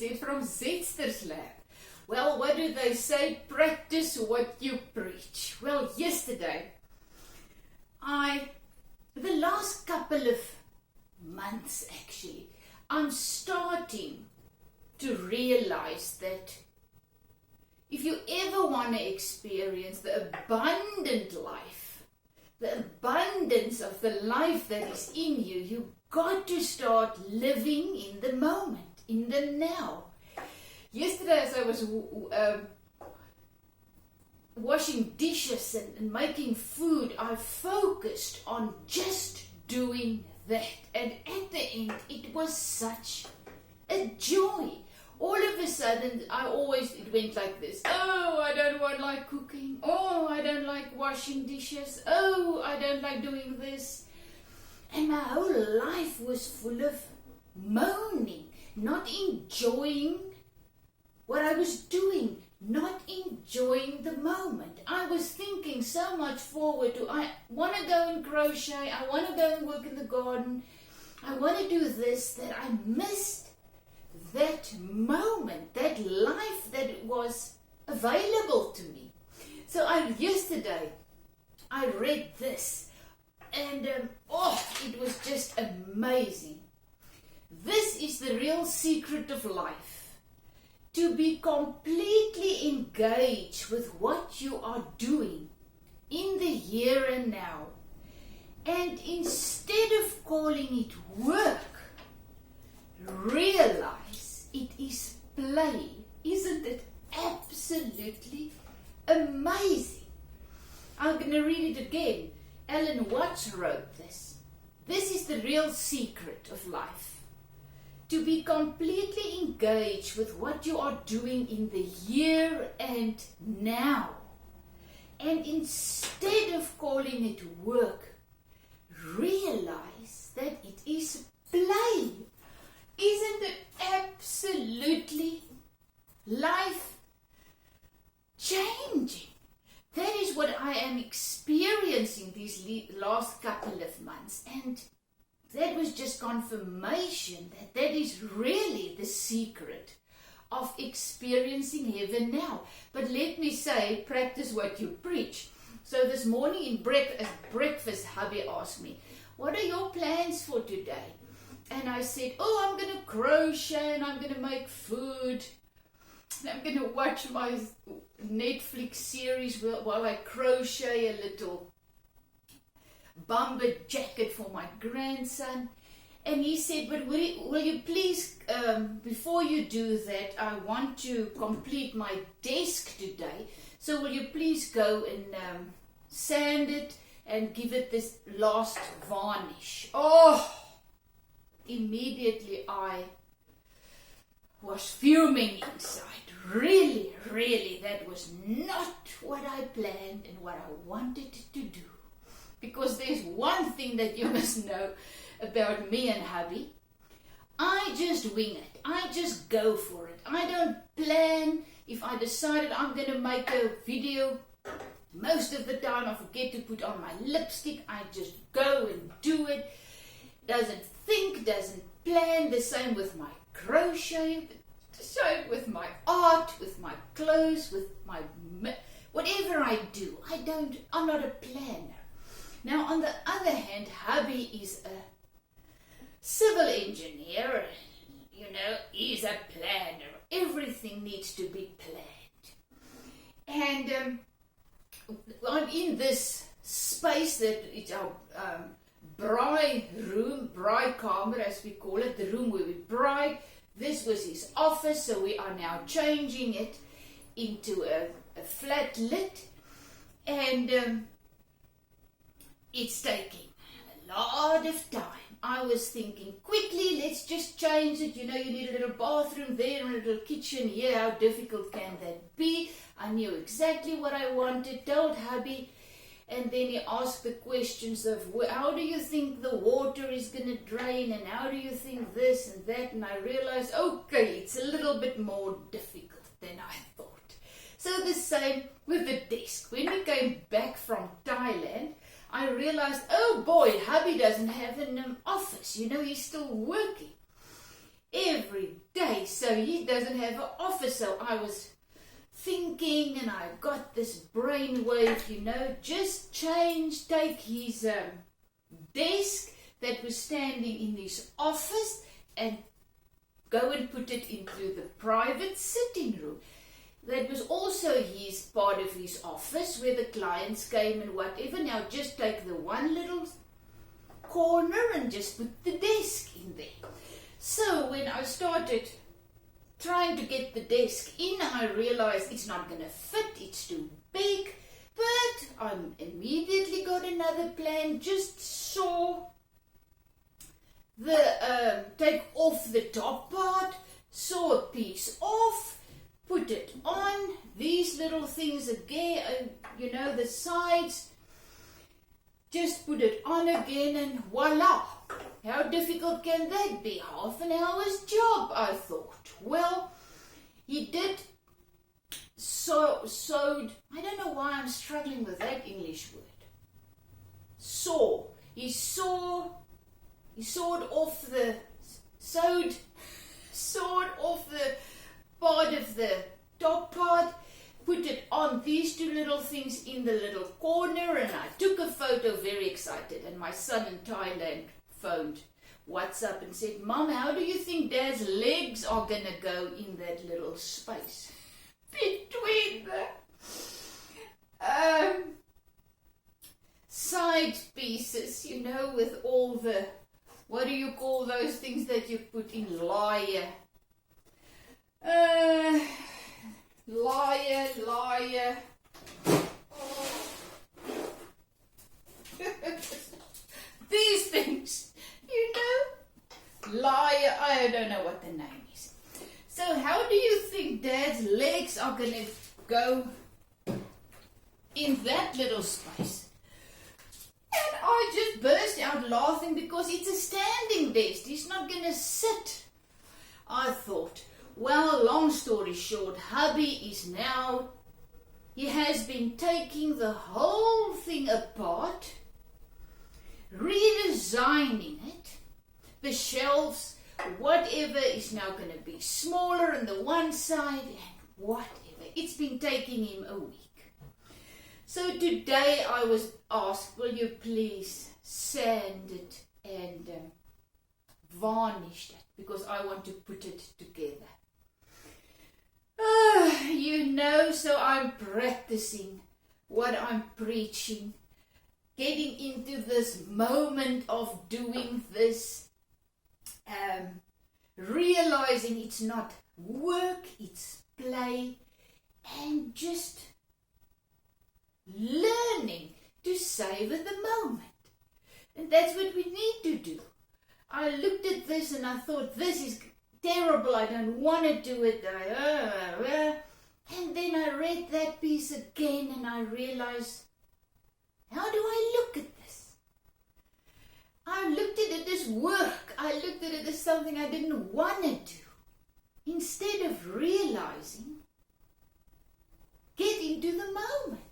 is from Zetster's Lab. Well, what do they say? Practice what you preach. Well, yesterday, the last couple of months actually, I'm starting to realize that if you ever want to experience the abundant life, the abundance of the life that is in you, you've got to start living in the moment, in the now. Yesterday, as I was washing dishes and making food, I focused on just doing that. And at the end, it was such a joy. All of a sudden, it went like this. Oh, I don't like cooking. Oh, I don't like washing dishes. Oh, I don't like doing this. And my whole life was full of moaning, not enjoying what I was doing, not enjoying the moment. I was thinking so much forward to, I want to go and crochet, I want to go and work in the garden, I want to do this, that I missed that moment, that life that was available to me. So yesterday, I read this, and it was just amazing. This is the real secret of life. To be completely engaged with what you are doing in the here and now. And instead of calling it work, realize it is play. Isn't it absolutely amazing? I'm going to read it again. Alan Watts wrote this. This is the real secret of life. To be completely engaged with what you are doing in the here and now. And instead of calling it work, realize that it is play. Isn't it absolutely life changing? That is what I am experiencing these last couple of months. And that was just confirmation that is really the secret of experiencing heaven now. But let me say, practice what you preach. So this morning in breakfast, hubby asked me, what are your plans for today? And I said, I'm going to crochet and I'm going to make food. And I'm going to watch my Netflix series while I crochet a little bomber jacket for my grandson. And he said, but will you please, before you do that, I want to complete my desk today. So will you please go and sand it and give it this last varnish? Immediately I was fuming inside. Really, that was not what I planned and what I wanted to do. Because there's one thing that you must know about me and hubby. I just wing it. I just go for it. I don't plan. If I decided I'm going to make a video, most of the time I forget to put on my lipstick. I just go and do it. Doesn't think, doesn't plan. The same with my crochet. The same with my art, with my clothes, with my... Whatever I do, I'm not a planner. Now, on the other hand, hubby is a civil engineer, he's a planner. Everything needs to be planned. And I'm in this space that it's our braai room, braai kamer as we call it, the room where we braai. This was his office, so we are now changing it into a flat lit. And it's taking a lot of time. I was thinking, quickly, let's just change it. You need a little bathroom there and a little kitchen here. How difficult can that be? I knew exactly what I wanted, told hubby. And then he asked the questions of, how do you think the water is going to drain? And how do you think this and that? And I realized, okay, it's a little bit more difficult than I thought. So the same with the desk. When we came back from Thailand, I realized, oh boy, hubby doesn't have an office. He's still working. every day. So he doesn't have an office. So I was thinking, and I got this brainwave, just take his desk that was standing in his office and go and put it into the private sitting room. That was also his part of his office where the clients came and whatever. Now just take the one little corner and just put the desk in there. So when I started trying to get the desk in, I realized it's not going to fit, it's too big. But I immediately got another plan, just saw the take off the top part, saw a piece off, put it on, these little things again, the sides, just put it on again and voila. How difficult can that be? Half an hour's job, I thought. Well, he did sewed, I don't know why I'm struggling with that English word. Saw. He sawed off the part of the top part, put it on these two little things in the little corner, and I took a photo, very excited, and my son in Thailand phoned WhatsApp and said, Mom, how do you think Dad's legs are going to go in that little space between the side pieces, with all the, what do you call those things that you put in liar? Liar. These things, liar, I don't know what the name is. So how do you think Dad's legs are going to go in that little space? And I just burst out laughing because it's a standing desk. He's not going to sit. I thought, well, long story short, hubby he has been taking the whole thing apart, redesigning it. The shelves, whatever, is now going to be smaller on the one side and whatever. It's been taking him a week. So today I was asked, will you please sand it and varnish it because I want to put it together. So I'm practicing what I'm preaching, getting into this moment of doing this, realizing it's not work, it's play, and just learning to savor the moment. And that's what we need to do. I looked at this and I thought, this is terrible, I don't want to do it. And then I read that piece again and I realized, how do I look at this? I looked at it as work. I looked at it as something I didn't want to do. Instead of realizing, get into the moment.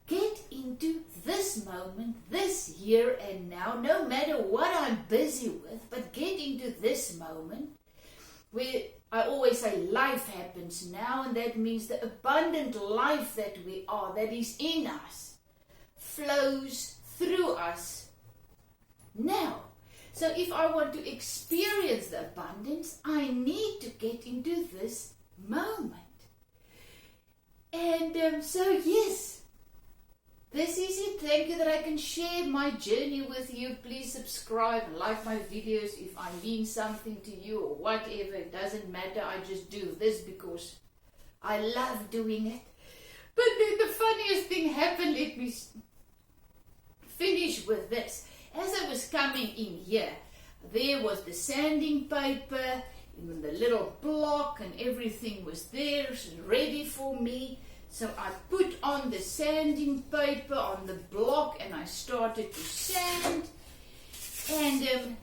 Get into this moment, this here and now, no matter what I'm busy with, but get into this moment where I always say life happens now, and that means the abundant life that we are, that is in us, flows through us now. So if I want to experience the abundance, I need to get into this moment. And so yes, this is it. Thank you that I can share my journey with you. Please subscribe, like my videos if I mean something to you or whatever. It doesn't matter. I just do this because I love doing it. But then the funniest thing happened. Let me finish with this. As I was coming in here, there was the sanding paper, and the little block, and everything was there, ready for me. So I put on the sanding paper on the block and I started to sand. And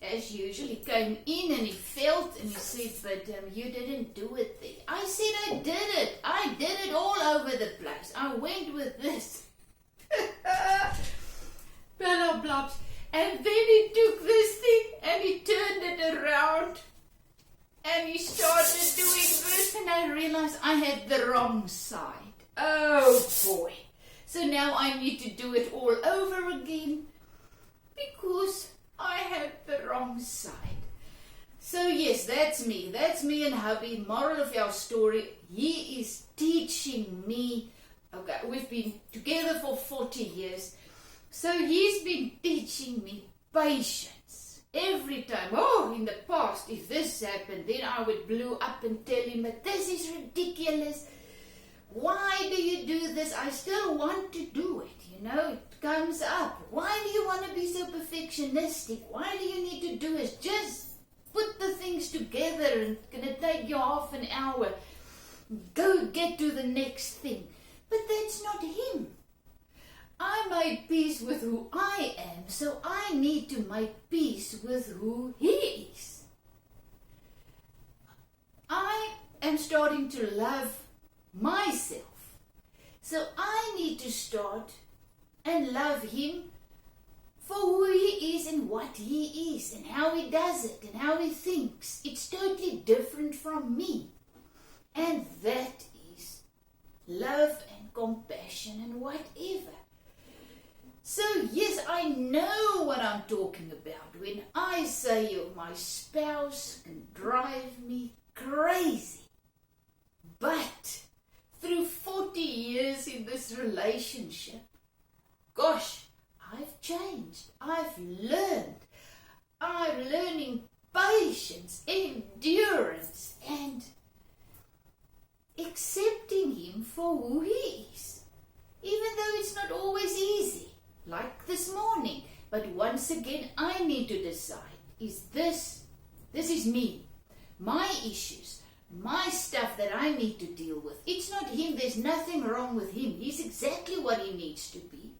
as usual, he came in and he felt and he said, but you didn't do it there. I said, I did it. I did it all over the place. I went with this. Blah, blah. And then he took this thing and he turned it around and he started doing this, and I realized I had the wrong side. Oh boy. So now I need to do it all over again because I had the wrong side. So yes, that's me. That's me and hubby. Moral of our story, he is teaching me. Okay, we've been together for 40 years. So he's been teaching me patience. Every time, in the past, if this happened, then I would blow up and tell him that this is ridiculous. Why do you do this? I still want to do it, it comes up. Why do you want to be so perfectionistic? Why do you need to do it? Just put the things together and it's going to take you half an hour. Go get to the next thing. But that's not him. I made peace with who I am, so I need to make peace with who he is. I am starting to love myself, so I need to start and love him for who he is and what he is and how he does it and how he thinks. It's totally different from me. And that is love and compassion and whatever. So yes, I know what I'm talking about when I say my spouse can drive me crazy. But through 40 years in this relationship, gosh, I've changed. I've learned. I'm learning patience, endurance, and accepting him for who he is. Even though it's not always easy. Like this morning. But once again, I need to decide, this is me, my issues, my stuff that I need to deal with. It's not him. There's nothing wrong with him. He's exactly what he needs to be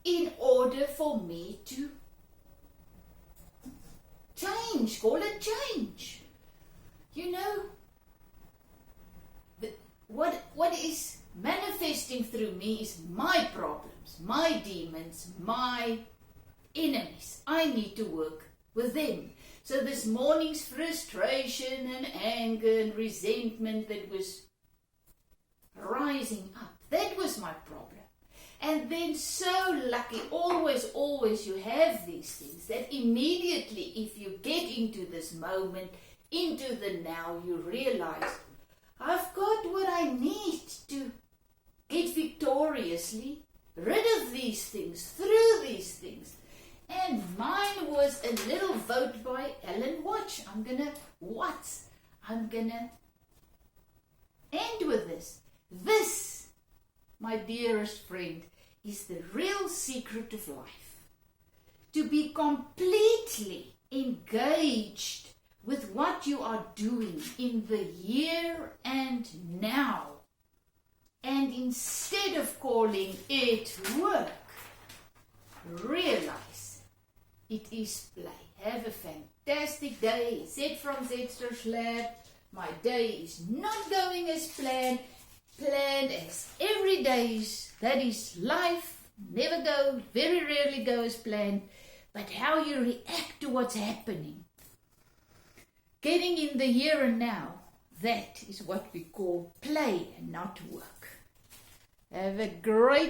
in order for me to change. Call it change. What is manifesting through me is my problems, my demons, my enemies. I need to work with them. So this morning's frustration and anger and resentment that was rising up, that was my problem. And then so lucky, always you have these things that immediately if you get into this moment, into the now, you realize, I've got what I need to get victoriously rid of these things, through these things. And mine was a little vote by Alan Watts. I'm gonna end with this. This, my dearest friend, is the real secret of life. To be completely engaged with what you are doing in the here and now. And instead of calling it work, realize it is play. Have a fantastic day. Zed from Zedster's Lab. My day is not going as planned as every day's. That is life. Very rarely go as planned. But how you react to what's happening. Getting in the here and now, that is what we call play and not work. Have a great